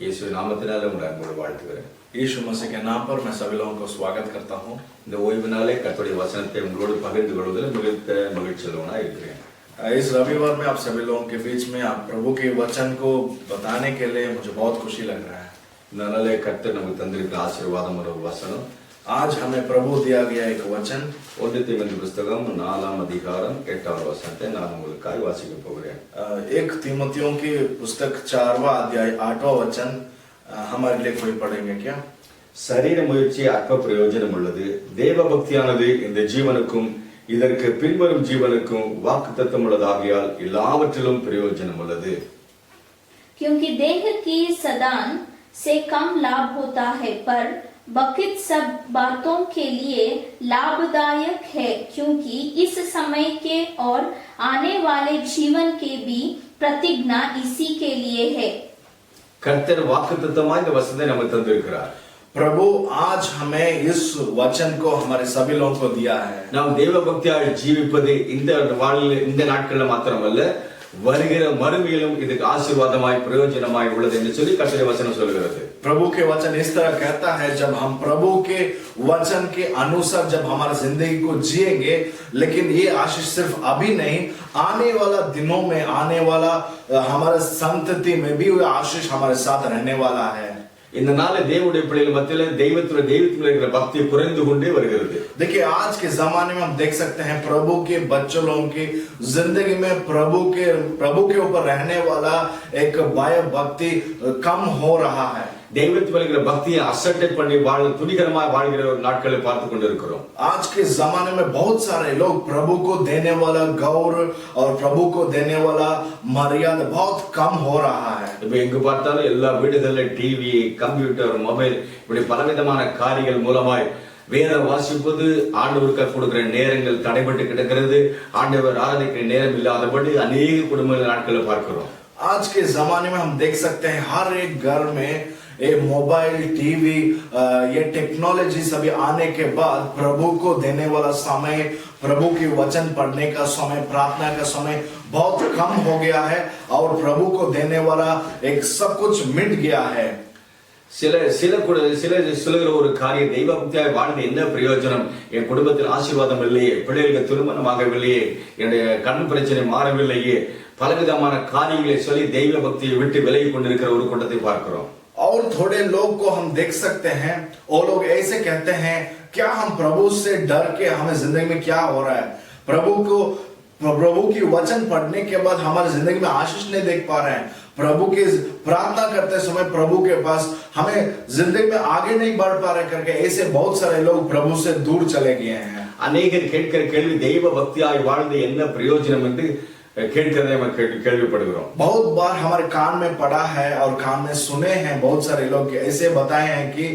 यीशु नामத்தினால உங்களை அன்போடு வாழ்த்துகிறேன். यीशु मसीह के नाम पर मैं सभी लोगों को स्वागत करता हूँ. இந்த ஓய்வு நாளே கர்த்தருடைய வசனத்தை உங்களோடு பகிர்ந்து கொள்வதில் மிகுந்த மகிழ்ச்சியுள்ளவனாய் இருக்கிறேன். इस रविवार में आप सभी लोगों के बीच में आप प्रभु के वचन को बताने के लिए मुझे बहुत खुशी लग रहा है. இந்த நாளே கர்த்தர் நமக்கு தந்திருக்கிற ஆசீர்வாதம் ஒரு வசனம். आज हमें प्रभु दिया गया एक वचन 1 தீமோத்தேயு புத்தகம் 4ஆம் அதிகாரம் 8ஆம் வசனத்தை நான் உங்களுக்காக வாசிக்க போகிறேன். 1 तीमुथियों की पुस्तक 4वां अध्याय 8वां वचन हमारे लिए कोई पढ़ेंगे क्या? சரீர முயற்சி அற்ப பிரயோஜனம் உள்ளது, தேவ பக்தியானது இந்த ஜீவனுக்கும் இதற்கு பின்வரும் ஜீவனுக்கும் வாக்குத்தத்தம் உள்ளதாகியால் எல்லாவற்றிலும் பிரயோஜனம் உள்ளது. क्योंकि देह की सदान से कम लाभ होता है, पर बकित सब बातों के लिए लाभदायक है, क्योंकि इस समय के और आने वाले जीवन के भी प्रतिज्ञा इसी के लिए है. கர்த்தர் வாக்குத்தத்தமாய் இந்த வசனத்தை நமக்கு தந்திருக்கிறார். प्रभु आज हमें इस वचन को हमारे सभी लोगों को दिया है. நாம் தேவ பக்தியாய் ஜீவிப்பது இந்த நாட்கள்ல மாத்திரமல்ல, வருகிற மறுமையிலும் இதுக்கு ஆசீர்வாதமாய் பிரயோஜனமாய் உள்ளது என்று சொல்லி கர்த்தருடைய வசனம் சொல்கிறது. प्रभु के वचन इस तरह कहता है, जब हम प्रभु के वचन के अनुसार जब हमारी जिंदगी को जिएंगे, लेकिन ये आशीष सिर्फ अभी नहीं, आने वाला दिनों में, आने वाला हमारे संतति में भी वो आशीष हमारे साथ रहने वाला है. இந்த நாள தேவனுடைய பிள்ளைகள் மத்தியில தெய்வத்துல இருக்கிற பக்தி குறைந்து கொண்டே வருகிறது. देखिए आज के जमाने में हम देख सकते हैं प्रभु के बच्चों लोगों की जिंदगी में प्रभु के ऊपर रहने वाला एक भय भक्ति कम हो रहा है. தெய்வத்துல இருக்கிற பக்தியை அசட்டை பண்ணி துணிகரமாக வாழ்கிற ஒரு நாட்களை பார்த்து கொண்டிருக்கிறோம். आज के जमाने में बहुत सारे लोग प्रभु को देने वाला गौरव और प्रभु को देने वाला मर्यादा बहुत कम हो रहा है. இப்ப எங்க பார்த்தாலும் எல்லா வீடுகள்ல டிவி, கம்ப்யூட்டர், மொபைல் இப்படி பலவிதமான காரியங்கள் மூலமாய் வேதம் வாசிப்பது, ஆண்டவருக்கு கொடுக்கிற நேரங்கள் தடைபட்டு கிடக்கிறது, ஆண்டவர் ஆராதிக்கிற நேரம் இல்லாதபடி அநேக குடும்ப நாட்களை பார்க்கிறோம். आज के जमाने में हम देख सकते हैं हर एक घर में ये मोबाइल, टीवी, ये टेक्नोलॉजी सभी आने के बाद प्रभु को देने वाला समय, प्रभु की वचन पढ़ने का समय, प्रार्थना का समय बहुत कम हो गया है और प्रभु को देने वाला एक सब कुछ मिट गया है. சில ஒரு காரியம் தெய்வ பக்தியாய் வாழ்ந்து என்ன பிரயோஜனம், என் குடும்பத்தில் ஆசீர்வாதம் இல்லையே, பிள்ளைகளுக்கு திருமணமாகவில்லையே, என்னுடைய கண் பிரச்சனை மாறவில்லையே, பலவிதமான காரியங்களை சொல்லி தெய்வ பக்தியை விட்டு விலகி கொண்டிருக்கிற ஒரு கூட்டத்தை பார்க்கிறோம். और थोड़े लोग को हम देख सकते हैं, वो लोग ऐसे कहते हैं, क्या हम प्रभु से डर के हमें जिंदगी में क्या हो रहा है, प्रभु की वचन पढ़ने के बाद हमारी जिंदगी में आशीष नहीं देख पा रहे हैं, प्रभु की प्रार्थना करते समय प्रभु के पास हमें जिंदगी में आगे नहीं बढ़ पा रहे करके ऐसे बहुत सारे लोग प्रभु से दूर चले गए हैं. அநேகர் கேட்கிற கேள்வி தெய்வ பக்தியாய் வாழ்ந்து என்ன பிரயோஜனம் என்று கேட்கிறதை நம்ம கேள்விப்படுகிறோம். बहुत बार हमारे कान में पड़ा है और कान में सुने हैं, बहुत सारे लोग ऐसे बताए हैं कि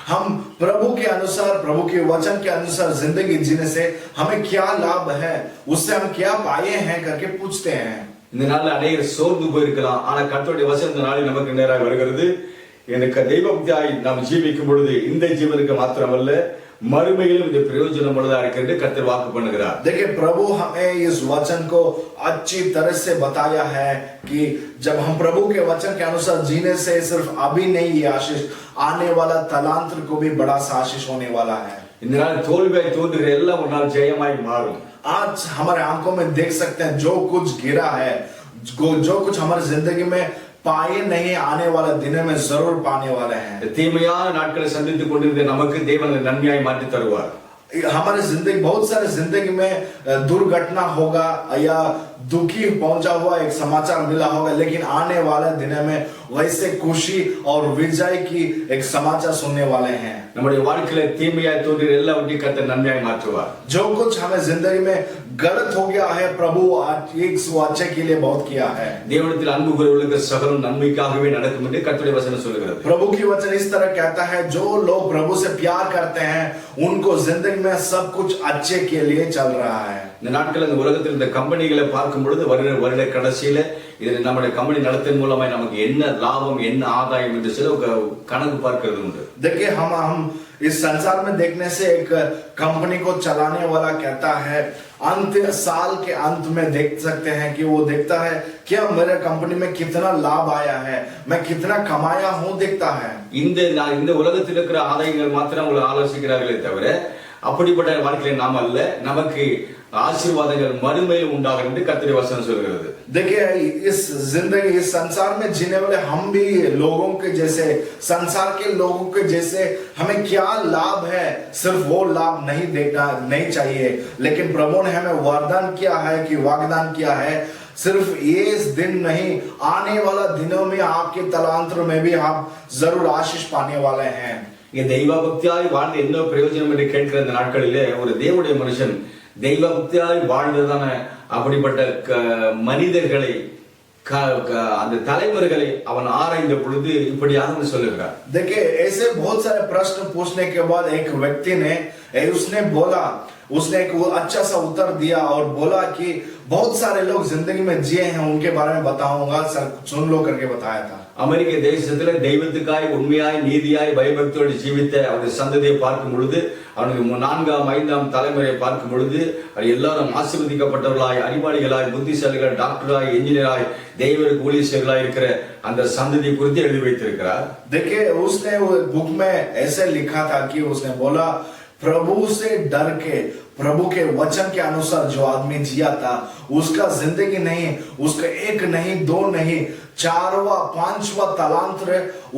हम प्रभु के अनुसार, प्रभु के वचन के अनुसार जिंदगी जीने से हमें क्या लाभ है, उससे हम क्या पाए हैं करके पूछते हैं. இந்த நாள்ல அநேகர் சோர்ந்து போயிருக்கலாம், ஆனா கர்த்தருடைய வசனம் இந்த நாளில் நமக்கு நேராக வருகிறது. எனக்கு தெய்வ பக்தியாய் நாம் ஜீவிக்கும் பொழுது இந்த ஜீவனுக்கு மாத்திரமல்ல, மறுமையிலும் இது பிரயோஜனம் உள்ளதா இருக்கிறது கர்த்தர் வாக்கு பண்ணுகிறார். देखिए प्रभु हमें इस वचन को अच्छी तरह से बताया है कि जब हम प्रभु के वचन के अनुसार जीने से सिर्फ अभी नहीं, ये आशीष आने वाला तलांतर को भी बड़ा सा आशीष होने वाला है. இந்த நாள் தோல்வியாய் தோன்றுகிற எல்லாம் ஒரு நாள் ஜெயமாய் மாறும். आज हमारे आंखों में देख सकते हैं जो कुछ गिरा है, जो कुछ हमारी जिंदगी में पाए नहीं, आने वाला दिन में जरूर पाने वाले हैं. தீமையான நாட்களை சந்தித்துக் கொண்டிருந்த நமக்கு தேவன் நன்மையாய் மாற்றி தருவார். हमारे जिंदगी बहुत सारे जिंदगी में दुर्घटना होगा या दुखी पहुंचा हुआ एक समाचार मिला होगा, लेकिन आने वाले दिन में वैसे खुशी और विजय की एक समाचार सुनने वाले हैं. நம்முடைய வாழ்க்கையில தீமையாய் தோன்றிய எல்லாவற்றையும் கர்த்தர் நன்மையாய் மாற்றுவார். जो कुछ हमें जिंदगी में गलत हो गया है, प्रभु एक अच्छे के लिए बहुत किया है. தேவனிடத்தில் அன்பு கூறுவர்களுக்கு சகலம் நன்மைக்காகவே நடக்கும் என்று கர்த்தருடைய वचन சொல்கிறது. प्रभु की वचन इस तरह कहता है, जो लोग प्रभु से प्यार करते हैं उनको जिंदगी में सब कुछ अच्छे के लिए चल रहा है. இந்த நாட்கள் இந்த உலகத்தில் இந்த கம்பெனிகளை பார்க்கும் பொழுது வருட கடைசியில இது நம்முடைய கம்பெனி நடத்தின் மூலமாய் நமக்கு என்ன லாபம், என்ன ஆதாயம் என்று சில கணக்கு பார்க்கிறது உண்டு. देखिए हम इस संसार में देखने से एक कंपनी को चलाने वाला कहता है, साल के अंत में देख सकते हैं कि वो देखता है क्या मेरे कंपनी में कितना लाभ आया है, मैं कितना कमाया हूं, देखता है। இந்த உலகத்தில் இருக்கிற ஆதாயங்கள் மாத்திரம் அவங்களை ஆலோசிக்கிறார்களே தவிர அப்படிப்பட்ட வாழ்க்கையில நாம் அல்ல, நமக்கு आशीर्वादங்கள் மறுமையில் உண்டாகும் என்று கர்த்தருடைய வசனம் சொல்கிறது। देखिए इस जिंदगी, इस संसार में जीने वाले हम भी लोगों के जैसे, संसार के लोगों के जैसे हमें क्या लाभ है, सिर्फ वो लाभ नहीं देखना नहीं चाहिए, लेकिन प्रभु ने हमें वरदान किया है कि वाग्दान किया है, सिर्फ ये दिन नहीं, आने वाला दिनों में आपके तलांतर में भी आप जरूर आशीष पाने वाले हैं। இங்க தெய்வ பக்தியாய் வாழ்ந்து என்ன பிரயோஜனம் என்று கேட்கிற இந்த நாட்களிலே ஒரு தேவனுடைய மனுஷன் தெய்வ பக்தியாய் வாழ்ந்ததான அப்படிப்பட்ட மனிதர்களை அந்த தலைவர்களை அவன் ஆராய்ந்த பொழுது இப்படியாக சொல்லுகிறார்। देखिए ऐसे बहुत सारे प्रश्न पूछने के बाद एक व्यक्ति ने उसने एक अच्छा सा उत्तर दिया और बोला कि बहुत सारे लोग जिंदगी में जिए हैं, उनके बारे में बताऊंगा, सर सुन लो करके बताया था। அமெரிக்க தேசத்துல தெய்வத்துக்காய் உண்மையாய் நீதியாய் பயபக்தியோடு ஜீவித்த அவருடைய சந்ததியை பார்க்கும் பொழுது, அவனுக்கு 4ஆம் 5ஆம் தலைமுறையை பார்க்கும் பொழுது எல்லாரும் ஆசீர்வதிக்கப்பட்டவர்களாய், அறிவாளிகளாய், புத்திசாலிகள், டாக்டராய், இன்ஜினியராய், தெய்வருக்கு ஊழியர்களாய் இருக்கிற அந்த சந்ததி குறித்து எழுதி வைத்திருக்கிறார்। देखिए उसने वो बुक में ऐसे लिखा था कि उसने बोला प्रभु से डर के, प्रभु के वचन के अनुसार जो आदमी जिया था, उसका जिंदगी नहीं, उसका 1 नहीं 2 नहीं 4वां 5वां तलांतर,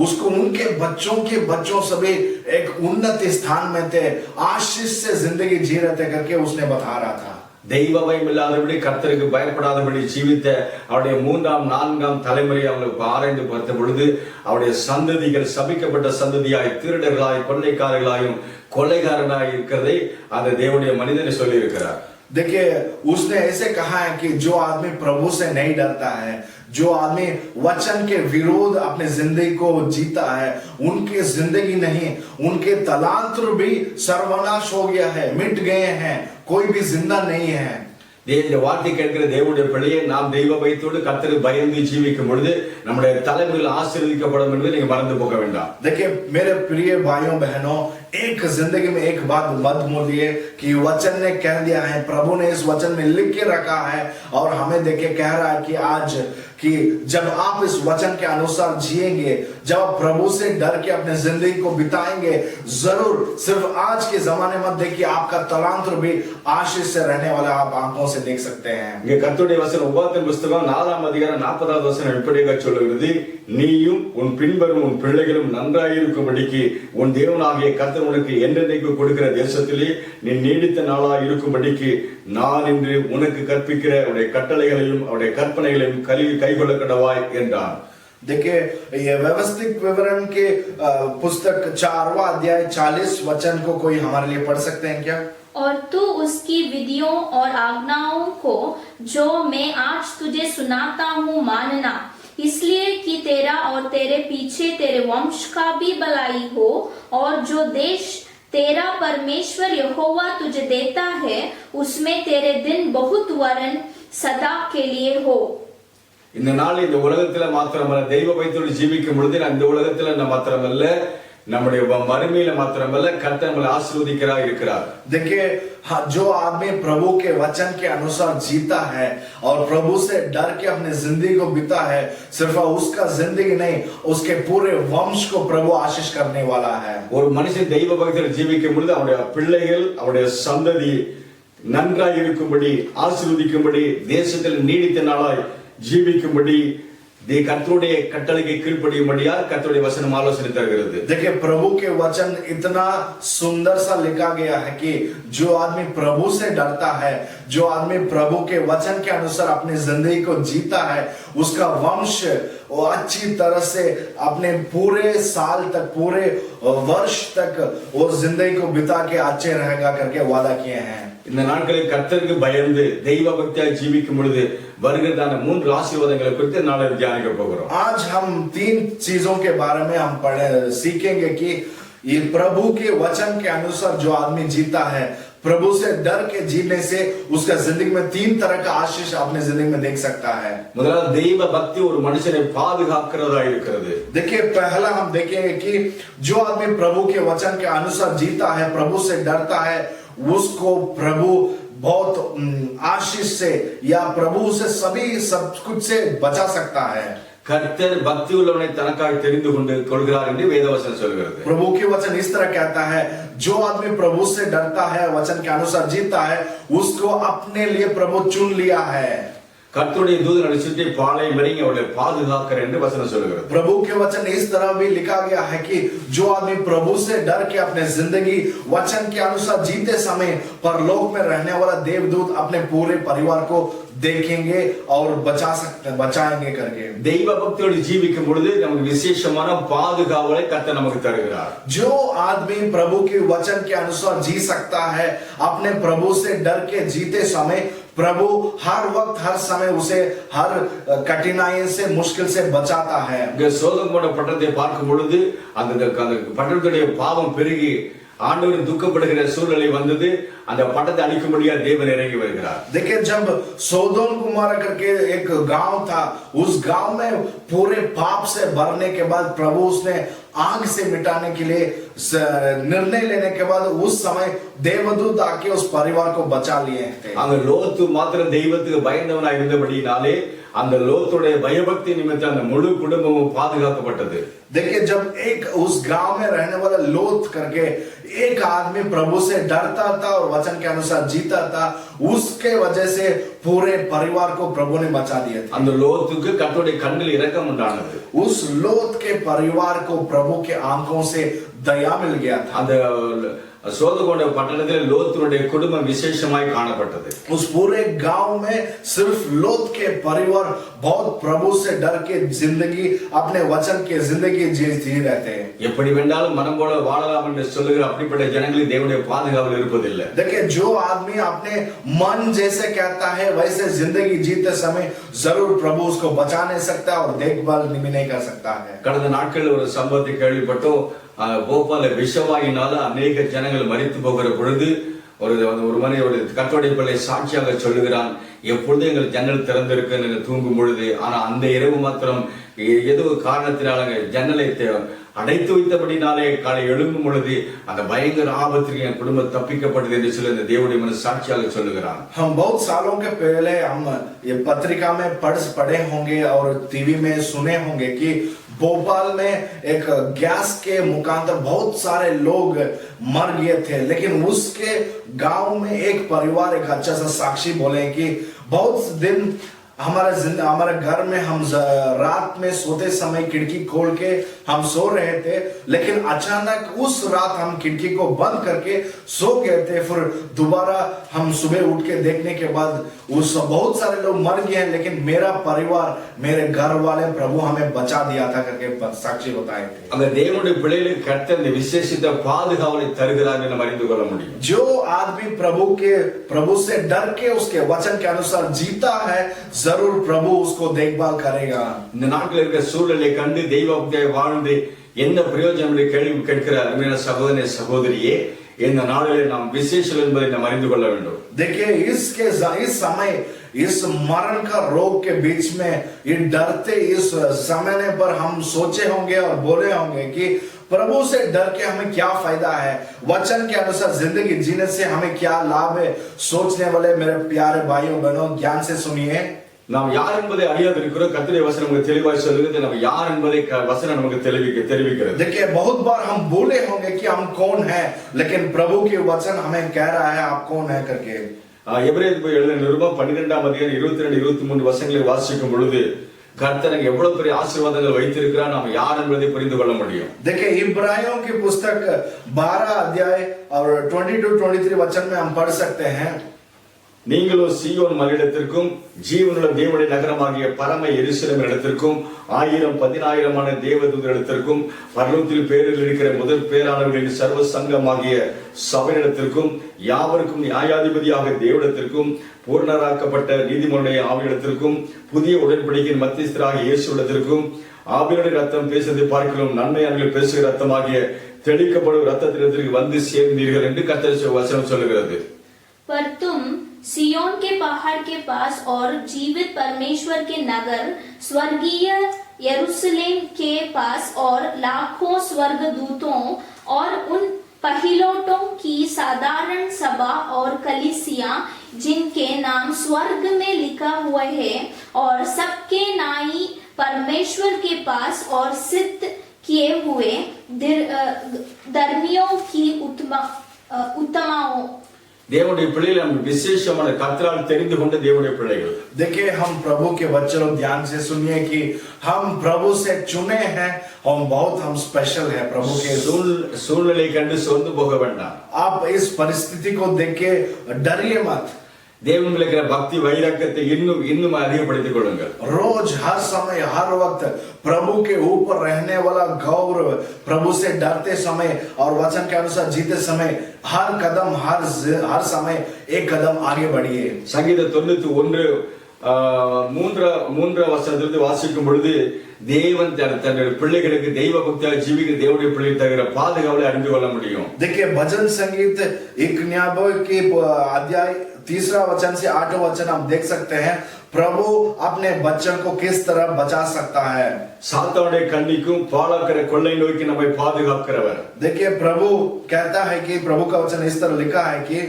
उसको उनके बच्चों के बच्चों सभी एक उन्नत स्थान में थे, आशीष से जिंदगी जी रहे थे करके उसने बता रहा था। தெய்வ பயம் இல்லாதபடி, கர்த்தருக்கு பயப்படாதபடி ஜீவித்த அவருடைய 3ஆம் 4ஆம் தலைமுறை அவங்களுக்கு ஆராய்ந்து பார்த்த பொழுது அவருடைய சந்ததிகள் சபிக்கப்பட்ட சந்ததியாய், திருடர்களாய், கொள்ளைக்காரர்களாயும் கொள்ளைக்காரனாய் இருக்கிறதை அந்த தேவனுடைய மனிதனை சொல்லி இருக்கிறார்। देखिए उसने ऐसे कहा है कि जो आदमी प्रभु से नहीं डरता है, जो आदमी वचन के विरोध अपने जिंदगी को जीता है, उनके जिंदगी नहीं, उनके तलांतर भी सर्वनाश हो गया है, मिट गए हैं, कोई भी जिंदा नहीं है। இந்த வார்த்தை கேட்கிற தேவனுடைய பிள்ளையை நாம் தெய்வ பயத்தோடு கர்த்தருக்கு பயந்து ஜீவிக்கும் பொழுது நம்முடைய தலைமையில் ஆசீர்வதிக்கப்படும் என்பதை நீங்க மறந்து போக வேண்டாம்। देखिए मेरे प्रिय भाइयों बहनों, एक जिंदगी में एक बात मत भूलिए कि वचन ने कह दिया है, प्रभु ने इस वचन में लिख के रखा है और हमें देखे कह रहा है कि आज कि जब आप इस वचन के अनुसार जिएंगे, जब आप प्रभु से डर के अपने जिंदगी को बिताएंगे, जरूर सिर्फ आज के जमाने मत देखिए, आपका तलांतर भी आशीष से रहने वाला आप आंखों से देख सकते हैं। இங்க கர்த்தருடைய வசனம் உபாகம புத்தகம் 4ஆம் அதிகாரம் 40வது வசனம் இப்படியாக சொல்லுகிறது, நீயும் உன் பின்வரும் உன் பிள்ளைகளும் நன்றாயிருக்கும்படிக்கு உன் தேவனாகிய கர்த்தர் உனக்கு என்றென்றைக்கு கொடுக்கிற தேசத்திலே நீ நீடித்த நாளாய் இருக்கும்படிக்கு நான் இன்று உனக்கு கற்பிக்கிற அவருடைய கட்டளைகளையும் அவருடைய கற்பனைகளையும் கைக்கொள்ள கடவாய் என்றார்। देखिए ये व्यवस्थित विवरण के पुस्तक 4वां अध्याय 40 वचन को कोई हमारे लिए पढ़ सकते हैं क्या? और तू उसकी विधियों और आज्ञाओं को जो मैं आज तुझे सुनाता हूँ मानना, इसलिए कि तेरा और तेरे पीछे तेरे वंश का भी भलाई हो, और जो देश तेरा परमेश्वर यहोवा तुझे देता है उसमें तेरे दिन बहुत वरन सदा के लिए हो। இந்த நாள் இந்த உலகத்துல மாத்திரமல்ல, தெய்வ பயத்தோடு ஜீவிக்கும் பொழுது இந்த உலகத்துல மாத்திரமல்ல, நம்முடைய மறுமையில மாத்திரமல்ல, கர்த்தர் நம்மை ஆசீர்வதிக்கிறார் இருக்கிறார்। देखिए जो आदमी प्रभु के वचन के अनुसार जीता है और प्रभु से डर के अपने जिंदगी को बिता है, सिर्फ उसका जिंदगी नहीं, उसके पूरे वंश को प्रभु आशीष करने वाला है। ஒரு மனுஷன் தெய்வ பயத்தோடு ஜீவிக்கும் பொழுது அவருடைய பிள்ளைகள், அவருடைய சந்ததி நன்றாய் இருக்கும்படி, ஆசீர்வதிக்கும்படி, தேசத்தில் நீடித்த நாளாய் ஜீவிக்கும்படி கர்த்தருடைய கட்டளைக்கு கீழ்ப்படியும்படியா கர்த்தருடைய வசனம் ஆலோசனை தருகிறது। देखिए प्रभु के वचन इतना सुंदर सा लिखा गया है कि जो आदमी प्रभु से डरता है, जो आदमी प्रभु के वचन के अनुसार अपनी जिंदगी को जीता है, उसका वंश वो अच्छी तरह से अपने पूरे साल तक, पूरे वर्ष तक वो जिंदगी को बिता के अच्छे रहेगा करके वादा किए हैं। இந்த நாட்களில் கர்த்தருக்கு பயந்து தெய்வ பக்தியாய் ஜீவிக்கும் பொழுது வருகிறதான 3 ஆசீர்வாதங்களை குறித்து நாளை தியானிக்க போகிறோம்। आज हम 3 चीजों के बारे में सीखेंगे कि ये प्रभु के वचन के अनुसार जो आदमी जीता है, प्रभु से डर के जीने से उसका जिंदगी में 3 तरह का आशीष अपने जिंदगी में देख सकता है। முதலாவது தெய்வ பக்தி ஒரு மனுஷனை பாதுகாக்கிறதா இருக்கிறது. देखिए पहला हम देखेंगे कि जो आदमी प्रभु के वचन के अनुसार जीता है, प्रभु से डरता है, उसको प्रभु बहुत आशीष से या प्रभु से सभी सब कुछ से बचा सकता है। கர்த்தர் பக்தி உள்ளவனை தனக்காக தெரிந்து கொள்கிறார் என்று வேதவசனம் சொல்கிறது. प्रभु के वचन इस तरह कहता है, जो आदमी प्रभु से डरता है, वचन के अनुसार जीता है, उसको अपने लिए प्रभु चुन लिया है। கர்த்தருடைய தூதனை சுற்றி பாளை மறிங்க அவளை பாதுகாக்கிற என்று வசனம் சொல்கிறது. प्रभु के वचन इस तरह भी लिखा गया है कि जो आदमी प्रभु से डर के अपने जिंदगी वचन के अनुसार जीते समय परलोक में रहने वाला देवदूत अपने पूरे परिवार को देखेंगे और बचाएंगे करके। தெய்வ பக்தியோடு ஜீவிக்கும் பொழுது நமக்கு விசேஷமான பாதுகாவலை கர்த்தர் நமக்கு தருகிறார். जो आदमी प्रभु के वचन के अनुसार जी सकता है, अपने प्रभु से डर के जीते समय प्रभु हर वक्त हर समय उसे हर कठिनाई से मुश्किल से बचाता है। சோதோம் பட்டணத்தை பார்க்கும் பொழுது அந்த பட்டணத்துடைய பாவம் பெருகி ஆண்டவர் துக்கப்படுகிற சூழ்நிலை வந்தது. அந்த பட்டத்தை அழிக்கும்படியா தேவன் இறங்கி வருகிறார். देखिए जब सोदोम कुमारा करके एक गांव था, उस गांव में पूरे पाप से भरने के बाद प्रभु उसने आग से मिटाने के लिए निर्णय लेने के बाद उस समय देवदूत आके उस परिवार को बचा लिए थे। அங்க லோத்து மாத்திரம் தெய்வத்துக்கு பயந்தவனா இருந்தபடினாலே அந்த லோத்துடைய பயபக்தி நிமித்தம் அந்த முழு குடும்பமும் பாதுகாக்கப்பட்டது. देखिए जब एक उस गांव में रहने वाला लोथ करके एक आदमी प्रभु से डरता था और वचन के अनुसार जीता था, उसके वजह से पूरे परिवार को प्रभु ने बचा दिया था। அந்த லோத்துக்கு கர்த்தருடைய கண்ணில் இரக்கம் உண்டானது. उस लोथ के परिवार को प्रभु के आंखों से दया मिल गया था। அந்த சோதோம் பட்டணத்தில் லோத்துடைய குடும்பம் விசேஷமாய் காணப்பட்டது. उस पूरे गांव में सिर्फ लोथ के परिवार बहुत प्रभु से डर के जिंदगी अपने वचन के जिंदगी जी रहते हैं। எப்படி வேண்டாலும் மனம் போல வாழலாம் என்று சொல்லுகிற அப்படிப்பட்ட ஜனங்களின் தேவனுடைய பாதுகாவல் இருப்பதில்லை. देखिए जो आदमी अपने मन जैसे कहता है वैसे जिंदगी जीते समय जरूर प्रभु उसको बचा नहीं सकता और देखभाल भी नहीं कर सकता है। கடந்த நாட்களில் ஒரு சம்பவத்தை கேள்விப்பட்டோம். போபால விஷவாயினால அநேக ஜனங்கள் மரித்து போகிற பொழுது ஒரு மனித ஒரு கர்த்தருடைய பிள்ளை சாட்சியாக சொல்லுகிறான், எப்பொழுது எங்கள் ஜன்னல் திறந்திருக்கு தூங்கும் பொழுது, ஆனா அந்த இரவு மாத்திரம் ஏதோ காரணத்தினால ஜன்னலை அடைத்து வைத்தபடினாலே காலை எழும்பும் பொழுது அந்த பயங்கர ஆபத்திற்கு என் குடும்பம் தப்பிக்கப்பட்டது என்று சொல்லி இந்த தேவனுடைய மன சாட்சியாக சொல்லுகிறான். हम बहुत सालों के पहले हम ये पत्रिका में पढ़े होंगे और टीवी में सुने होंगे कि भोपाल में एक गैस के मुकांतर बहुत सारे लोग मर गए थे, लेकिन उसके गांव में एक परिवार एक अच्छा सा साक्षी बोले कि बहुत दिन हमारे घर में हम रात में सोते समय खिड़की खोल के हम सो रहे थे, लेकिन अचानक उस रात हम खिड़की को बंद करके सो गए थे। फिर दोबारा हम सुबह उठ के देखने के बाद उस बहुत सारे लोग मर गए हैं, लेकिन मेरा परिवार मेरे घर वाले प्रभु हमें बचा दिया था करके साक्षी बताए थे। அந்த தேவனுடைய பிள்ளைகளுக்கு கர்த்தர் இந்த விசேஷித்த பாதுகாவலை தருகிறார் என்று அறிந்து கொள்ள முடியும். जो आदमी प्रभु से डर के उसके वचन के अनुसार जीता है, जरूर प्रभु उसको देखभाल करेगा। இந்த நாட்டில் இருக்கிற சூழலை கண்டு தெய்வ பக்தியாய் வாழ்ந்து என்ன பிரயோஜனம் என்று கேள்வி கேட்கிற அருமையான சகோதரனே சகோதரியே, இந்த நாளிலே நாம் விசேஷம் என்பதை நாம் அறிந்து கொள்ள வேண்டும். देखिए इस समय इस मरण का रोग के बीच में ये डरते इस समय पर हम सोचे होंगे और बोले होंगे कि प्रभु से डर के हमें क्या फायदा है, वचन के अनुसार जिंदगी जीने से हमें क्या लाभ है। सोचने वाले मेरे प्यारे भाइयों बहनों, ज्ञान से सुनिए। நாம் யார் என்பதை அறியாது இருக்கிறோம். கர்த்தருடைய வசனம் நமக்கு தெளிவாய் சொல்லுகிறது. நம்ம யார் என்பதை வசனம் நமக்கு தெரிவிக்கிறது. देखिए बहुत बार हम बोले होंगे कि हम कौन है, लेकिन प्रभु के वचन हमें कह रहा है आप कौन है करके। எபிரேயருக்கு எழுதின நிருபம் 12ஆம் அதிகாரம் 22-23 வசனங்களை வாசிக்கும் பொழுது கர்த்தர் எவ்வளவு பெரிய ஆசீர்வாதங்கள் வைத்திருக்கிறார், நாம் யார் என்பதை புரிந்து கொள்ள முடியும். देखिए इब्रानियों की पुस्तक 12 अध्याय और 22-23 वचन में हम पढ़ सकते हैं, நீங்களோ சீயோன் மலையிடத்திற்கும் ஜீவனுள்ள தேவனுடைய நகரமாகிய பரம எருசலேம் இடத்திற்கும் 1000-10,000 தேவதூதரிடத்திற்கும் பரலோகத்தில் பேரில் இருக்கிற முதல் பேரானவர்களின் சர்வ சங்கமாகிய சபையிடத்திற்கும் யாவருக்கும் நியாயாதிபதியாக தேவனிடத்திற்கும் பூர்ணராக்கப்பட்ட நீதிமன்றைய ஆவியிடத்திற்கும் புதிய உடன்படிக்கையின் மத்தியஸ்தராக இயேசுவிடத்திற்கும் ஆவியோட ரத்தம் பேசுவதை பார்க்கிறோம் நன்மையானவர்கள் பேசுகிற ரத்தமாகிய தெளிக்கப்படும் ரத்தத்திற்கு வந்து சேர்ந்தீர்கள் என்று கர்த்தர் வசனம் சொல்லுகிறது. पर तुम सियोन के पहाड़ के पास और जीवित परमेश्वर के नगर स्वर्गीय यरूशलेम के पास और लाखों स्वर्गदूतों और उन पहिलोटों की साधारण सभा और कलीसिया जिनके नाम स्वर्ग में लिखा हुआ है और सबके नाई परमेश्वर के पास और सिद्ध किए हुए धर्मियों की उत्तमाओं. தேவனுடைய பிள்ளைகள் நம்ம விசேஷமான கர்த்தரால் தெரிந்து கொண்ட தேவனுடைய பிள்ளைகள். देखिए हम प्रभु के वचनों ध्यान से सुनिए कि हम प्रभु से चुने हैं, हम स्पेशल है प्रभु के. சூழ்நிலை கண்டு சோர்ந்து போக வேண்டாம். आप इस परिस्थिति को देख के डरिए मत. தேவனுடைய இருக்கிற பக்தி வைராக்கியத்தை இன்னும் அதிகப்படுத்திக் கொள்ளுங்கள். रोज हर समय हर वक्त प्रभु के ऊपर रहने वाला गौरव, प्रभु से डरते समय और वचन के अनुसार जीते समय हर कदम हर समय एक कदम आगे बढ़िए. சங்கீத 91 மூன்றாம் வசனத்திலிருந்து வாசிக்கும் பொழுது தேவன் தன்னுடைய பிள்ளைகளுக்கு தெய்வ பக்தியாக ஜீவிக்கிற தேவனுடைய பிள்ளைகள் தருகிற பாதுகாவலை அறிந்து கொள்ள முடியும். देखिए भजन संगीत 91 के अध्याय 3 वचन से 8 वचन हम देख सकते हैं प्रभु अपने बच्चों को किस तरह बचा सकता है. சாத்தானுடைய கண்ணிக்கும் பாழாக்கிற கொள்ளை நோய்க்கு நம்மை பாதுகாக்கிறவர். देखिए प्रभु कहता है कि प्रभु का वचन इस तरह लिखा है कि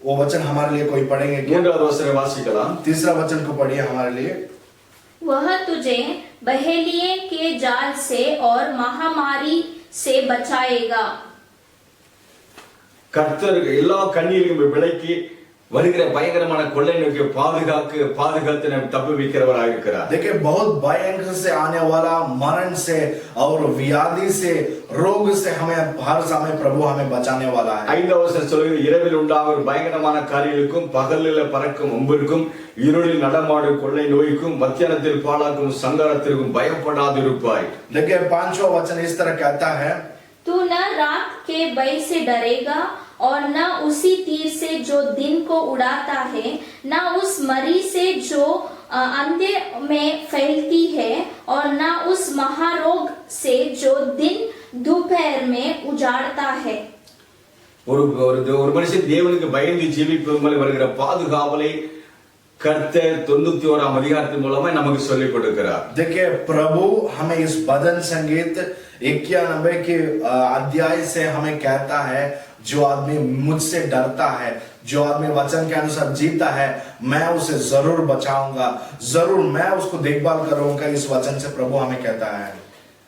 वो वचन हमारे लिए कोई पढ़ेंगे क्या? மூன்றாவது வசனம் வாசிக்கலாம். 3 वचन को पढ़िए हमारे लिए. वह तुझे बहेलिये के जाल से और महामारी से बचाएगा. கர்த்தர் எல்லா கண்ணீரையும் விலக்கி வருகிற பயங்கரமான கொள்ளை நோக்கி பாதுகாத்து நம்ம தப்பி வைக்கிறவராக இருக்கிறார். देखिए बहुत भयंकर से आने वाला मरण से और व्याधि से रोग से हमें हर समय प्रभु हमें बचाने वाला है. 5வது வசனம் சொல்கிறது இரவில் உண்டாகும் பயங்கரமான காரியங்களுக்கும் பகலில் பறக்கும் அம்பிற்கும் இருளில் நடமாடும் கொள்ளை நோய்க்கும் மத்தியானத்தில் பாழாக்கும் சங்காரத்திற்கும் பயப்படாதிருப்பாய். देखिए 5वां वचन इस तरह कहता है तू न रात के भय से डरेगा और न उसी तीर से जो दिन को उड़ाता है, न उस मरी से जो अंधेर में फैलती है और न उस महारोग से जो दिन दोपहर में उजाड़ता है. ஒரு மனுஷன் தேவனுக்கு பயந்து ஜீவிப்பது மூலம் வருகிற பாதுகாவலை கர்த்தர் 91ஆம் அதிகாரத்தின் மூலமா நமக்கு சொல்லிக் கொடுக்கிறார். देखिए प्रभु हमें इस भजन संगीत 91 के अध्याय से हमें कहता है जो आदमी मुझसे डरता है, जो आदमी वचन के अनुसार जीता है, मैं उसे जरूर बचाऊंगा, जरूर मैं उसको देखभाल करूंगा. इस वचन से प्रभु हमें कहता है.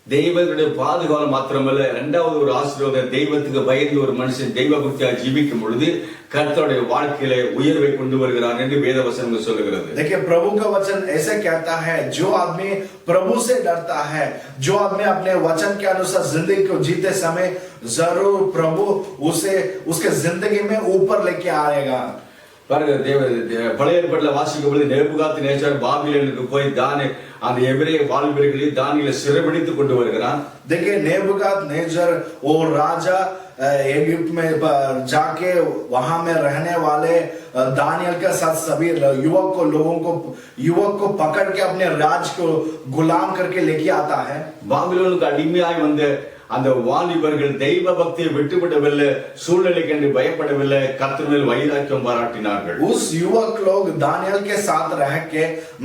தெய்வத்துடைய பாதுகாவல் மாத்திரமல்ல, இரண்டாவது ஒரு ஆசீர்வாதம், தெய்வத்துக்கு பயந்து ஒரு மனுஷன் தெய்வ பக்தியாக ஜீவிக்கும் பொழுது கர்த்தருடைய வாழ்க்கையில உயர்வை கொண்டு வருகிறார் என்று வேத வசனம் சொல்லுகிறது. देखिए प्रभु का वचन ऐसे कहता है जो आदमी प्रभु से डरता है, जो आदमी अपने वचन के अनुसार जिंदगी को जीते समय जरूर प्रभु उसे उसके जिंदगी में ऊपर लेके आएगा. பாருங்க, பழைய ஏற்பாட்டில் வாசிக்கும் பொழுது நேபுகாத்நேச்சார் பாபிலோனுக்கு போய் அந்த எபிரேய வாலிபர்களையும் தானியேலை சிறைபிடித்து கொண்டு வருகிறான். देखिए नेबुकदनेस्सर वो राजा इजिप्ट में जाके वहां में रहने वाले दानियल के साथ सभी युवक को पकड़ के अपने राज को गुलाम करके लेके आता है. பாபிலோனுக்கு அடிமையாய் வந்த அந்த வாலிபர்கள் தெய்வ பக்தியை விட்டுவிடவில்லை, சூழ்நிலை கண்டு பயப்படவில்லை, கர்த்தர் மேல் வைராக்கியம் பாராட்டினார்கள். उस युवक लोग दानियल के साथ रह के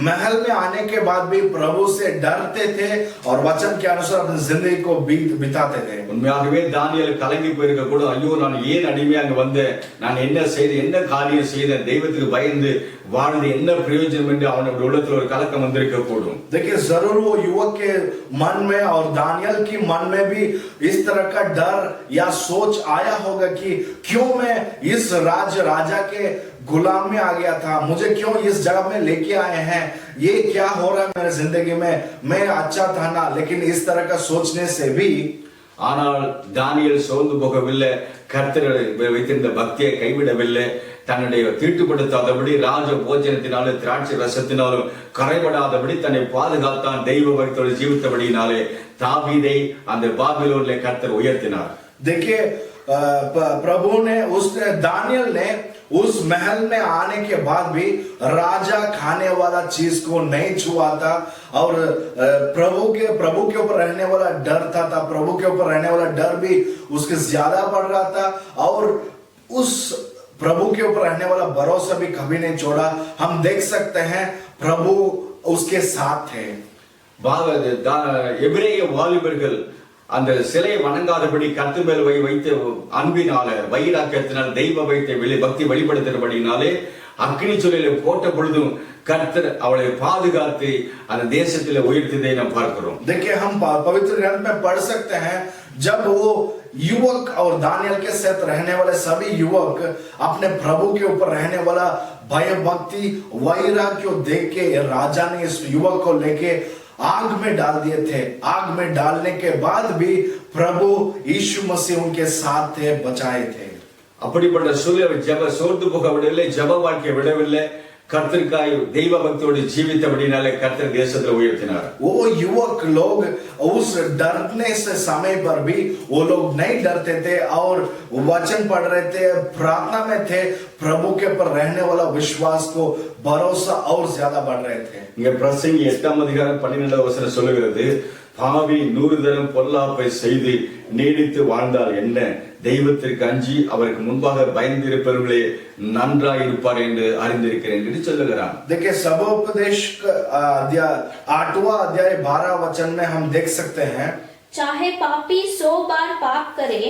महल में आने के बाद भी प्रभु से डरते थे और वचन के अनुसार अपनी जिंदगी को बिताते थे. உண்மையாகவே தானியேல் கலங்கி போயிருக்க கூட, ஐயோ நான் ஏன் அடிமையாக வந்தேன், நான் என்ன காரியம் செய்தேன், தெய்வத்துக்கு பயந்து வாழ்ந்து என்ன பிரயோஜனம் என்று அவனுடைய உள்ளத்தில் ஒரு கலக்கம் வந்திருக்க கூடும். देखिए जरूर वो युवक के मन में और दानियल की मन में भी इस तरह का डर या सोच आया होगा कि क्यों मैं इस राजा के गुलाम में आ गया था, मुझे क्यों इस जगह में लेके आए हैं, ये क्या हो रहा है मेरे जिंदगी में, मैं अच्छा था ना. लेकिन इस तरह का सोचने से भी ஆனால் தானியேல் சோர்ந்து போகவில்லை, கர்த்தர் வைத்திருந்த பக்தியை கைவிடவில்லை. தன்னுடைய தீட்டுப்படுத்தாதபடி ராஜ போஜனத்தினாலும் திராட்சை ரசத்தினாலும் கரைபடாதபடி தன்னை பாதுகாத்தான். தெய்வ பக்தியோடு ஜீவித்தபடியினாலே தாவீதை அந்த பாபிலோனிலே கர்த்தர் உயர்த்தினார். देखिए प्रभु ने दानियल ने उस महल में आने के बाद भी राजा खाने वाला चीज को नहीं छुआ था और प्रभु के ऊपर रहने वाला डर था प्रभु के ऊपर रहने वाला डर भी उसके ज्यादा बढ़ रहा था और उस प्रभु के ऊपर रहने वाला भरोसा भी कभी नहीं छोड़ा। हम देख सकते हैं प्रभु उसके साथ थे। எபிரேய வாலிபர்கள் அந்த சிலையை வணங்காதபடி கர்த்தர் மேல் வைத்த அன்பினால வைராக்கியத்தினால் தெய்வ பக்தி வெளிப்படுத்தினபடினாலே அக்னி சூளையில போட்ட பொழுதும் கர்த்தர் அவளை பாதுகாத்து அந்த தேசத்திலே உயர்த்ததை நாம் பார்க்கிறோம்। देखिए हम पवित्र ग्रंथ में पढ़ सकते हैं जब वो युवक और दानियल के साथ रहने वाले सभी युवक अपने प्रभु के ऊपर रहने वाला भय भक्ति वैराग्य देख के राजा ने इस युवक को लेके आग में डाल दिए थे। आग में डालने के बाद भी प्रभु यीशु मसीह उनके साथ थे, बचाए थे। அப்படிப்பட்ட சூழ்நிலை ஜெப சோர்ந்து போக விடவில்லை, ஜெப வாழ்க்கை விடவில்லை, கர்த்தருக்காய் தெய்வ பக்தியோடு ஜீவித்தபடினாலே கர்த்தர் தேசத்தை உயர்த்தினார்। वो युवक लोग उस डरने से समय पर भी वो लोग नहीं डरते थे और वचन पढ़ रहे थे, प्रार्थना में थे, प्रभु के ऊपर रहने वाला विश्वास को भरोसा और ज्यादा बढ़ रहे थे। இங்க பிரசங்கி 8ஆம் அதிகாரம் 12ஆம் வசனம் சொல்லுகிறது, பாவி 100 தரம் பொல்லாப்பை செய்து நீடித்து வாழ்ந்தால் என்ன, தெய்வத்திற்கு அஞ்சி அவருக்கு முன்பாக பயந்திருப்பவர்களே நன்றாயிருப்பார் என்று அறிந்திருக்கிறேன் என்று சொல்லுகிறார்। देखिए सबोपदेश 8वां अध्याय 12 वचन में हम देख सकते हैं, चाहे पापी 100 बार पाप करे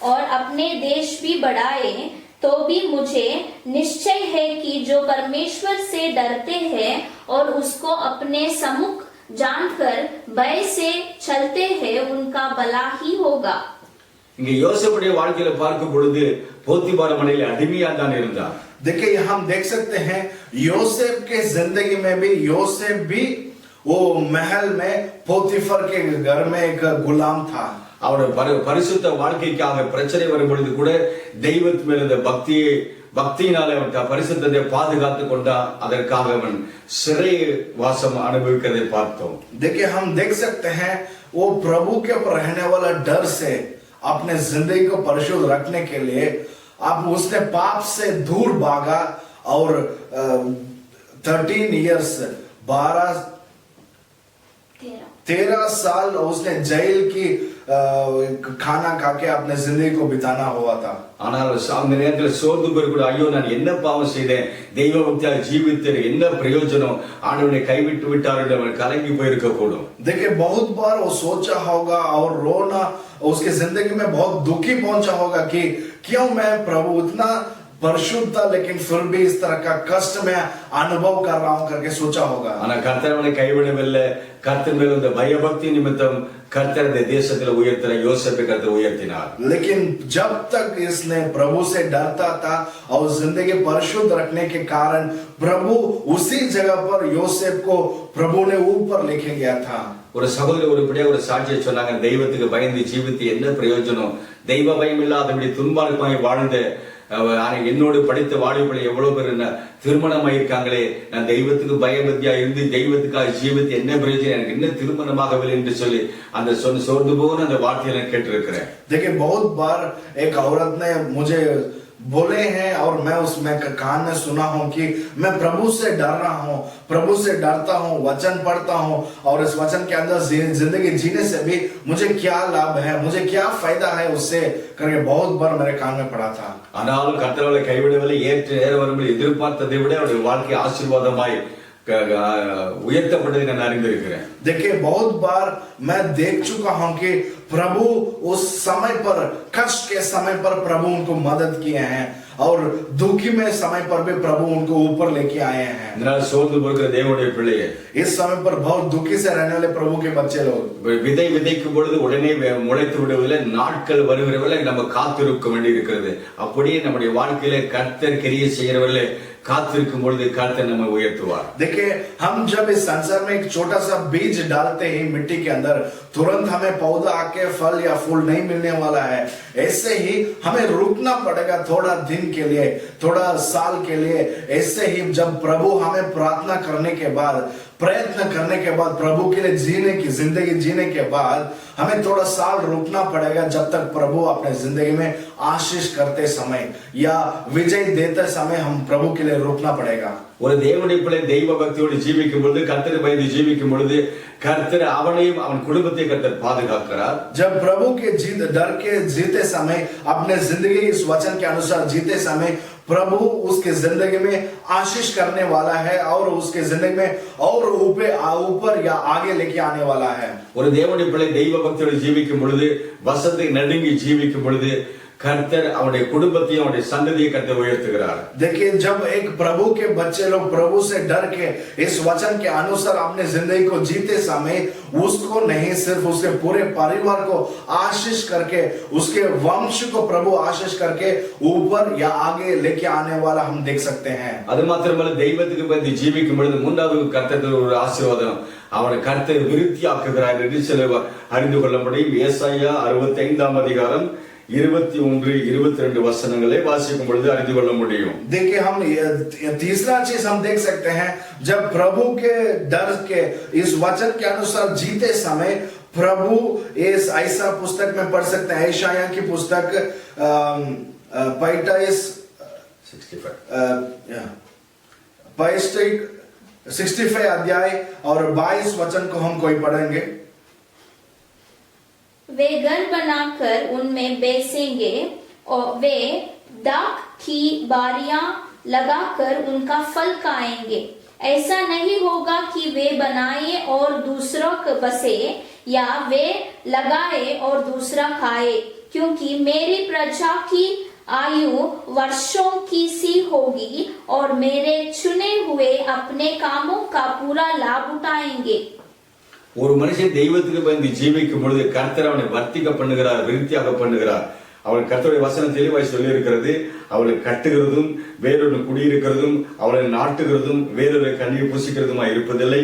और अपने देश भी बढ़ाए तो भी मुझे निश्चय है कि जो परमेश्वर से डरते हैं और उसको अपने सम्मुख जानकर भय से चलते हैं उनका भला ही होगा। இங்க யோசேப்புடைய வாழ்க்கையில பார்க்கும் பொழுது போத்திபார் மனையில அடிமையா தான் இருந்தார்। देखिए हम देख सकते हैं योसेफ के जिंदगी में भी योसेफ भी वो महल में पोतीफर के घर में एक गुलाम था। அவருடைய பரிசுத்த வாழ்க்கைக்காக பிரச்சனை வரும் பொழுது கூட தெய்வத்து மேல் இருந்த பக்தியினாலே அவன் பரிசுத்தத்தை பாதுகாத்து கொண்டா, அதற்காக அவன் சிறை வாசம் அனுபவிக்கிறதை பார்த்தோம்। देखिए हम देख सकते हैं वो प्रभु के ऊपर रहने वाला डर से अपने जिंदगी को परिशुद्ध रखने के लिए अब उसने पाप से दूर भागा और 13 इयर्स 13 साल उसने जेल की खाना खा के अपने जिंदगी को बिताना हुआ था। ஆனால் அந்த நேரத்தில் சோர்ந்து போய் கூட ஐயோ நான் என்ன பாவம் செய்தேன், தெய்வ பக்தியால் ஜீவித்தேன், என்ன பிரயோஜனம், ஆண்டவனை கைவிட்டு விட்டார் என்று அவன் கலங்கி போயிருக்க கூடும்। देखिए बहुत बार वो सोचा होगा और रोना उसके जिंदगी में बहुत दुखी पहुंचा होगा कि क्यों मैं प्रभु इतना परिशुद्ध था लेकिन फिर भी इस तरह का कष्ट में अनुभव कर रहा हूं करके सोचा होगा। ஆனா கர்த்தர் அவனை கைவிடவில்லை, கர்த்தர் மேல் இருந்த பயபக்தி நிமித்தம் கர்த்தர் இந்த தேசத்தில் உயர்த்தின யோசேப்பை கர்த்தர் உயர்த்தினார்। लेकिन जब तक इसने प्रभु से डरता था और जिंदगी परिशुद्ध रखने के कारण प्रभु उसी जगह पर योसेफ को प्रभु ने ऊपर लेके गया था। ஒரு சகோதரி உருப்படியா ஒரு சாட்சியை சொன்னாங்க, தெய்வத்துக்கு பயந்து ஜீவித்து என்ன பிரயோஜனம், தெய்வ பயம் இல்லாதபடி துன்மார்க்கமாய் வாழ்ந்த என்னோடு படித்த வாலிபர்கள் எவ்வளவு பேர் திருமணமாயிருக்காங்களே, நான் தெய்வத்துக்கு பயபக்தியா இருந்து தெய்வத்துக்காக ஜீவித்து என்ன பிரயோஜனம், எனக்கு என்ன திருமணமாகவில்லை என்று சொல்லி அந்த சோர்ந்து போன அந்த வார்த்தையை நான் கேட்டிருக்கிறேன்। देखिए बहुत बार एक औरत ने मुझे बोले हैं और मैं उसमें कान में सुना हूं कि मैं प्रभु से डर रहा हूं, प्रभु से डरता हूं, वचन पढ़ता हूं और इस वचन के अंदर जिंदगी जीने से भी मुझे क्या लाभ है, मुझे क्या फायदा है उससे करके बहुत बार मेरे कान में पड़ा था। ஆனாலும் கர்த்தர் அவளை கைவிடவில்லை, ஏற்ற நேரம் வரும்போது எதிர்பார்த்ததை விட அவருடைய வாழ்க்கை ஆசீர்வாதமாய் उयर्तपड़े நான் அறிந்திருக்கிறேன்। देखिए बहुत बार मैं देख चुका हूं कि प्रभु उस समय पर, कष्ट के समय पर प्रभु उनको मदद किए हैं और दुखी में समय पर भी प्रभु उनको ऊपर लेके आए हैं। இதனால் சோர்ந்து போகிற தேவனுடைய பிள்ளையே, इस समय पर बहुत दुखी से रहने वाले प्रभु के बच्चे लोग, விதை விதைக்கும் பொழுது உடனே முளைத்து விடுவதில்லை, நாட்கள் வருகிறவரை நம்ம காத்திருக்க வேண்டி இருக்கிறது। அப்படியே நம்முடைய வாழ்க்கையில கர்த்தர் கிரியை செய்கிறவர்களே காத்திருக்கும் பொழுது கர்த்தர் நம்மை உயர்த்துவார்। देखिए हम जब इस संसार में एक छोटा सा बीज डालते ही मिट्टी के अंदर, तुरंत हमें पौधा आके फल या फूल नहीं मिलने वाला है। ऐसे ही हमें रुकना पड़ेगा थोड़ा दिन के लिए, थोड़ा साल के लिए। ऐसे ही जब प्रभु हमें प्रार्थना करने के बाद प्रयत्न करने के बाद, प्रभु के लिए जीने की जिंदगी जीने के बाद हमें थोड़ा साल रुकना पड़ेगा, जब तक प्रभु अपने जिंदगी में आशीष करते समय या विजय देते समय हम प्रभु के लिए रुकना पड़ेगा। ஒரு தேவனுடைய பிள்ளை தெய்வ பக்தியோடு ஜீவிக்கும் பொழுது, கர்த்தரை பயந்து ஜீவிக்கும் பொழுது, கர்த்தர் அவனையும் அவன் குடும்பத்தை கர்த்தர் பாதுகாக்கிறார்। जब प्रभु के डर के जीते समय, अपने जिंदगी इस वचन के अनुसार जीते समय, प्रभु उसके जिंदगी में आशीष करने वाला है और उसके जिंदगी में और ऊपर या आगे लेके आने वाला है। ஒரு தேவனுடைய பிள்ளை தெய்வ பக்தியோடு ஜீவிக்கும் பொழுது, வசனத்துக்கு நடுங்கி ஜீவிக்கும் பொழுது, கர்த்தர் அவனுடைய குடும்பத்தையும் அவனுடைய சந்ததியை கர்த்தர் உயர்த்துகிறார்। देखिए, जब एक प्रभु के बच्चे लोग प्रभु से डर के इस वचन के अनुसार अपने जिंदगी को जीते समय, उसको नहीं सिर्फ उसके पूरे परिवार को आशीष करके, उसके वंश को प्रभु आशीष करके ऊपर या आगे लेके आने वाला हम देख सकते हैं। அது மாத்திரமல்ல, தெய்வத்துக்கு பயந்து ஜீவிக்கும் பொழுது மூன்றாவது கர்த்தர் ஒரு ஆசீர்வாதம் அவனை கர்த்தர் விருத்தியாக்குகிறார் என்று சிலர் அறிந்து கொள்ள முடியும்। ஏசாயா 65 அதிகாரம் 21-22 வசனங்களை வாசிக்கும் பொழுது அறிந்து கொள்ள முடியும்। देखिए, हम तीसरा चीज हम देख सकते हैं, जब प्रभु के डर के इस वचन के अनुसार जीते समय प्रभु इस ऐसा पुस्तक में पढ़ सकते हैं, यशायाह की पुस्तक 65 अध्याय और 22 वचन को हम कोई पढ़ेंगे। वे घर बनाकर उनमें बेचेंगे और वे दाख की बारियां लगाकर उनका फल खाएंगे। ऐसा नहीं होगा कि वे बनाए और दूसरों को बसे, या वे लगाए और दूसरा खाए, क्योंकि मेरी प्रजा की आयु वर्षों की सी होगी और मेरे चुने हुए अपने कामों का पूरा लाभ उठाएंगे। ஒரு மனுஷன் தெய்வத்துக்கு பயந்து ஜீவிக்கும் பொழுது கர்த்தர் அவனை வர்த்திக்க பண்ணுகிறார், விருத்தியாக பண்ணுகிறார்। அவன் கர்த்தருடைய வசனம் தெளிவாய் சொல்லி இருக்கிறது, அவளை கட்டுகிறதும் வேறொரு குடியிருக்கிறதும் அவளை நாட்டுகிறதும் வேறொரு கண்ணீர் பூசிக்கிறதுமா இருப்பதில்லை।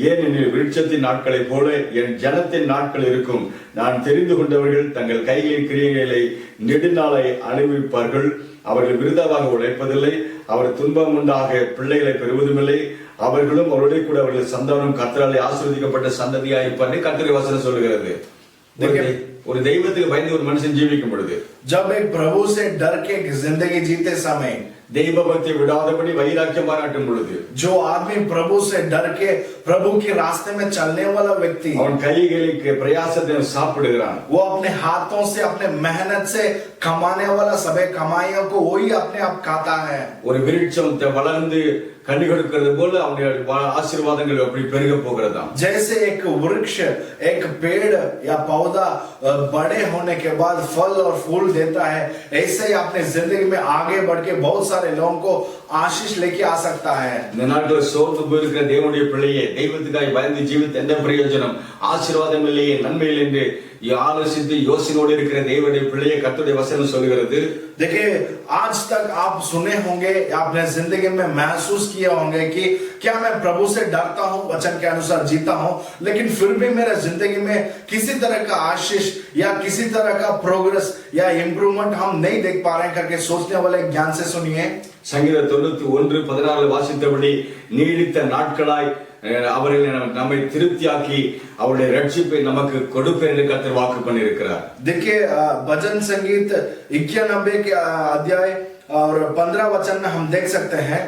ஏனெனில் விருட்சத்தின் நாட்களை போல என் ஜனத்தின் நாட்கள் இருக்கும்। நான் தெரிந்து கொண்டவர்கள் தங்கள் கைகளின் கிரியைகளை நெடுநாளை அனுபவிப்பார்கள்। அவர்கள் விருதாவாக உழைப்பதில்லை, அவர் துன்பம் உண்டாக பிள்ளைகளை பெறுவதுமில்லை। அவர்களும் அவருடைய கூட அவர்கள் சந்தானம் கர்த்தராலே ஆசீர்வதிக்கப்பட்ட சந்ததியாய் இருப்பார்கள் கர்த்தருடைய வசனம் சொல்லுகிறது। ஒரு தெய்வத்துக்கு பயந்து ஒரு மனுஷன் ஜீவிக்கும் பொழுது, जब एक प्रभु से डर के जिंदगी जीते समय, தெய்வ பக்தி விடாதபடி வைராக்கியம் பாராட்டும் பொழுது, जो आदमी प्रभु से डर के प्रभु के रास्ते में चलने वाला व्यक्ति, அவன் கைகளுக்கு பிரயாசத்தை சாப்பிடுகிறான்। वो अपने हाथों से अपने मेहनत से कमाने वाला सभी कमाइयों को वही अपने आप खाता है। ஒரு விருட்சம் வளர்ந்து கனி கொடுக்கிறது போல அவனுடைய ஆசீர்வாதங்கள் அப்படி பெருக போகிறதாம்। जैसे एक वृक्ष, एक पेड़ या पौधा बड़े होने के बाद फल और फूल देता है, ऐसे ही अपने जिंदगी में आगे बढ़ के बहुत सारे लोगों को आशीष लेके आ सकता है। இந்த நாட்கள் சோர்ந்து போயிருக்கிற தேவனுடைய பிள்ளையே, தெய்வத்துக்காய் பயந்து ஜீவித்த எந்த பிரயோஜனம், ஆசீர்வாதம் இல்லையே, நன்மை இல்லை என்று ஆலோசித்து யோசனையோடு இருக்கிற தேவனுடைய பிள்ளையை கர்த்தருடைய வசனம் சொல்கிறது। देखिए, आज तक आप सुने होंगे, अपने जिंदगी में महसूस किए होंगे कि क्या मैं प्रभु से डरता हूं, वचन के अनुसार जीता हूं, लेकिन फिर भी मेरे जिंदगी में किसी तरह का आशीष या किसी तरह का प्रोग्रेस या इंप्रूवमेंट हम नहीं देख पा रहे हैं करके सोचने वाले ज्ञान से सुनिए। சங்கீதம் 91:16 வாசித்தபடி, நீடித்த நாட்களாய் அவர்களை நம்மை திருப்தியாக்கி அவருடைய ரட்சிப்பை நமக்கு கொடுப்பேன் என்று கர்த்தர் வாக்கு பண்ணியிருக்கிறார்। देखिए, भजन संगीत 91 के अध्याय और 15 वचन में हम देख सकते हैं,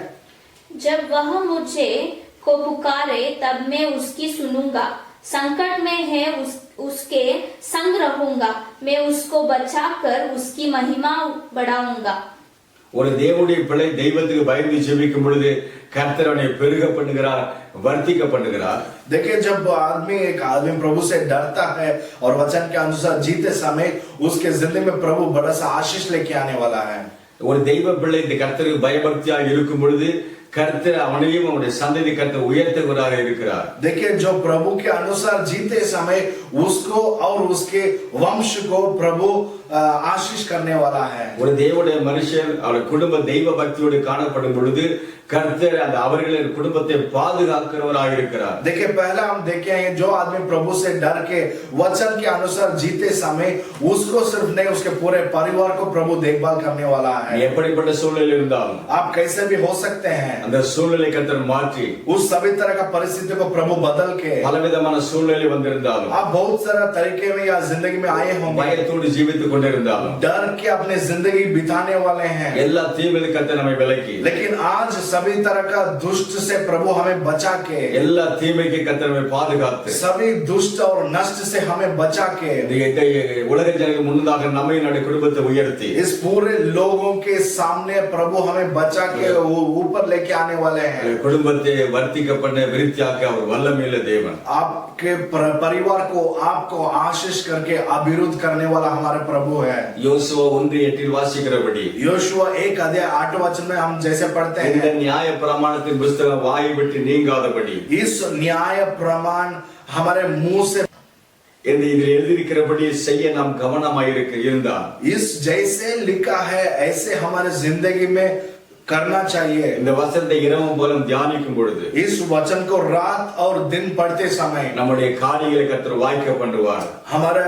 जब वह मुझे को पुकारे तब मैं उसकी सुनूंगा, संकट में है उसके संग रहूंगा, मैं उसको बचाकर उसकी महिमा बढ़ाऊंगा। ஒரு தேவனுடைய பிள்ளை தெய்வத்துக்கு பயந்து ஜெபிக்கும் பொழுது கர்த்தர் அவனை பெருக பண்ணுகிறார், वर्तिका பண்ணுகிறார்। देखिए, जब एक आदमी प्रभु से डरता है और वचन के अनुसार जीते समय उसके जिंदगी में प्रभु बड़ा सा आशीष लेके आने वाला है। ஒரு தெய்வ பிள்ளை இந்த கர்த்தருக்கு பயபக்தியாக இருக்கும் பொழுது கர்த்தர் அவனையும் அவனுடைய சந்ததி கர்த்தர் உயர்த்துகிறார் இருக்கிறார்। देखिए, जो प्रभु के अनुसार जीते समय उसको और उसके वंश को प्रभु आशीष करने वाला है। ஒரு தேவனுடைய மனுஷன் அவருடைய குடும்ப தெய்வ பக்தியோடு காணப்படும் பொழுது கர்த்தர் அந்த அவர்களின் குடும்பத்தை பாதுகாக்கிறவராக இருக்கிறார். देखिए पहला हम देखे हैं जो आदमी प्रभु से डर के वचन के अनुसार जीते समय उसको सिर्फ नहीं उसके पूरे परिवार को प्रभु देखभाल करने वाला है. எப்படிப்பட்ட சூழ்நிலை இருந்தாலும் आप कैसे भी हो सकते हैं, அந்த சூழ்நிலை கர்த்தர் மாற்றி उस सभी तरह का परिस्थिति को प्रभु बदल के, பலவிதமான சூழ்நிலை வந்திருந்தாலும் आप बहुत सारा तरीके में या जिंदगी में आए होंगे, பயத்தோடு ஜீவித்துக் கொண்டிருந்தாலும் डर के अपने जिंदगी बिताने वाले हैं, எல்லா தீமையிலும் கர்த்தர் நம்மை விலக்கி लेकिन आज सभी तरह का दुष्ट से प्रभु हमें बचा के, எல்லா தீமைக்கு கர்த்தர் நம்மை பாதுகாத்து सभी दुष्ट और नष्ट से हमें बचा के, இந்த உலக ஜனங்களுக்கு முன்னதாக நம்மை நம்முடைய குடும்பத்தை உயர்த்தி इस पूरे लोगों के सामने प्रभु हमें बचा के ऊपर लेके आने वाले हैं. குடும்பத்தை வர்த்திக்க பண்ண விருத்தியாக்க அவர் வல்லமையுள்ள தேவன். आपके परिवार को आपको आशीष करके अभिरुद्ध करने वाला हमारे प्रभु है. யோசுவா 1:8 வாசிக்கிறபடி योशुआ 1:8 वचन में हम जैसे पढ़ते இந்த हैं, நியாய பிரமாணத்தின் புஸ்தகம் வாயை விட்டு நீங்காதபடி इस न्याय प्रमाण हमारे मुंह से, என்று இதில் எழுதியிருக்கிறபடி செய்ய நாம் கவனமாயிருக்க இருந்தால் इस जैसे लिखा है ऐसे हमारे जिंदगी में करना चाहिए. இந்த வசனத்தை இரவும் போலும் தியானிக்கும் பொழுது इस वचन को रात और दिन पढ़ते समय நம்முடைய காரியங்களை கர்த்தர் வாய்க்க பண்ணுவார். हमारे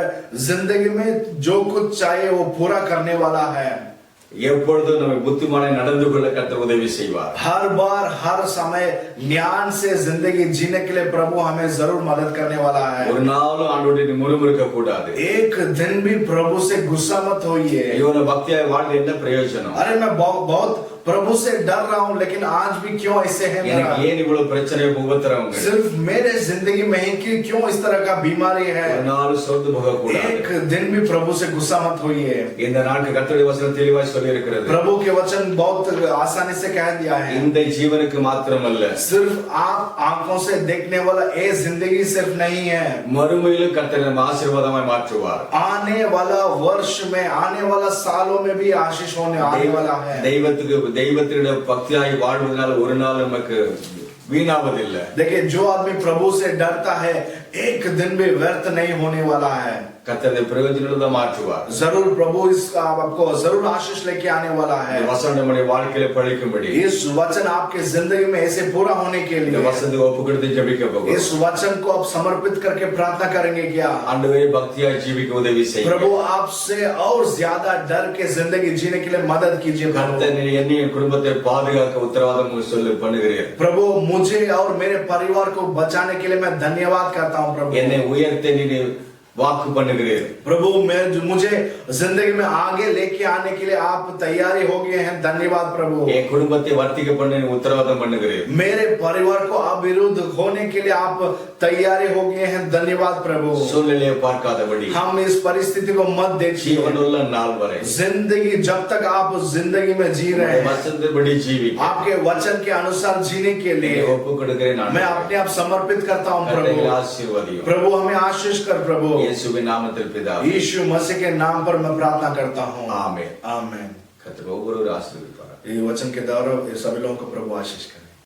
जिंदगी में जो कुछ चाहिए वो पूरा करने वाला है. எப்பொழுதும் நம்ம புத்திமானாய் நடந்து கொள்ள கர்த்தர் உதவி செய்வார். हर बार हर समय ज्ञान से जिंदगी जीने के लिए प्रभु हमें जरूर मदद करने वाला है. ஒரு நாளும் ஆண்டவருடைய முறுமுறுக்க கூடாது. एक दिन भी प्रभु से गुस्सा मत होइए. இவன பக்தியாய் வாழ்ந்து என்ன பிரயோஜனம்? अरे मैं बहुत प्रभु से डर रहा हूँ लेकिन आज भी क्यों ऐसे है मेरा? எனக்கு ஏன் இவ்வளவு பிரச்சனை உபத்திரவங்க? सिर्फ मेरे जिंदगी में ही क्यों इस तरह का बीमारी है? ஒரு நாள் சோர்ந்து போக கூடாது. एक दिन भी प्रभु से गुस्सा मत होइए. இந்த நாட்கள் கர்த்தருடைய வசனம் தெளிவாய் சொல்லி இருக்கிறது. प्रभु के वचन बहुत आसानी से कह दिया है. இந்த ஜீவனுக்கு மாத்திரமல்ல, सिर्फ आप आंखों से देखने वाला ये जिंदगी सिर्फ नहीं है, மறுமையிலும் கர்த்தர் நம்ம ஆசீர்வாதமாய் மாற்றுவார். आने वाला वर्ष में आने वाला सालों में भी आशीष होने आने वाला है. தெய்வத்தினுடைய பக்தியாய் வாழ்வதனால ஒரு நாள் நமக்கு வீணாவதில்லை. देखिए जो आदमी प्रभु से डरता है एक दिन भी व्यर्थ नहीं होने वाला है. கர்த்தர் பிரயோஜனத்தை மாற்றுவார். जरूर प्रभु इसका आपको जरूर आशीष लेके आने वाला है. இந்த வசனம் நம்முடைய வாழ்க்கையில பழிக்கும்படி इस वचन आपके जिंदगी में ऐसे पूरा होने के இந்த लिए வசனத்தை ஒப்பு கொடுத்து ஜெபிக்க போகிறோம். इस वचन को आप समर्पित करके प्रार्थना करेंगे क्या? ஆண்டவரே பக்தியாய் ஜீவிக்க உதவி செய்யுங்க. प्रभु आपसे और ज्यादा डर के जिंदगी जीने के लिए मदद कीजिए. கர்த்தர் என்னைய என் குடும்பத்தை பாதுகாக்க உத்தரவாதம் சொல்லி பண்ணுகிறீர். प्रभु मुझे और मेरे परिवार को बचाने के लिए मैं धन्यवाद करता हूँ. प्रभु என்னை உயர்த்த நீ வாக்கு பண்ணுகிறீர். प्रभु मुझे जिंदगी में आगे लेके आने के लिए आप तैयारी हो गए हैं. धन्यवाद प्रभु. என் குடும்பத்தை வர்த்திக்க பண்ண உத்தரவாதம் பண்ணுகிறீர். मेरे परिवार को अविरुद्ध होने के लिए आप तैयारी हो गए हैं. धन्यवाद प्रभु. சூழ்நிலையை பார்க்காதபடி हम इस परिस्थिति को मत देखिए. ஜீவனுள்ள நாள் வரை जिंदगी जब तक आप जिंदगी में जी रहे हैं வசனத்தின்படி ஜீவி आपके वचन के अनुसार जीने के लिए ஒப்பு கொடுக்கிறேன். मैं अपने आप समर्पित करता हूँ. प्रभु ஆசீர்வாதியும் प्रभु हमें आशीष कर. प्रभु இயேசுவின் நாமத்தில் பிதாவே, यीशु मसीह के नाम पर मैं प्रार्थना करता हूँ. ஆமென். आमेन. கர்த்தர் ஒவ்வொருவரும் ஆசீர்வதிப்பார். ये वचन के द्वारा ये सभी लोगों को प्रभु आशीष करे.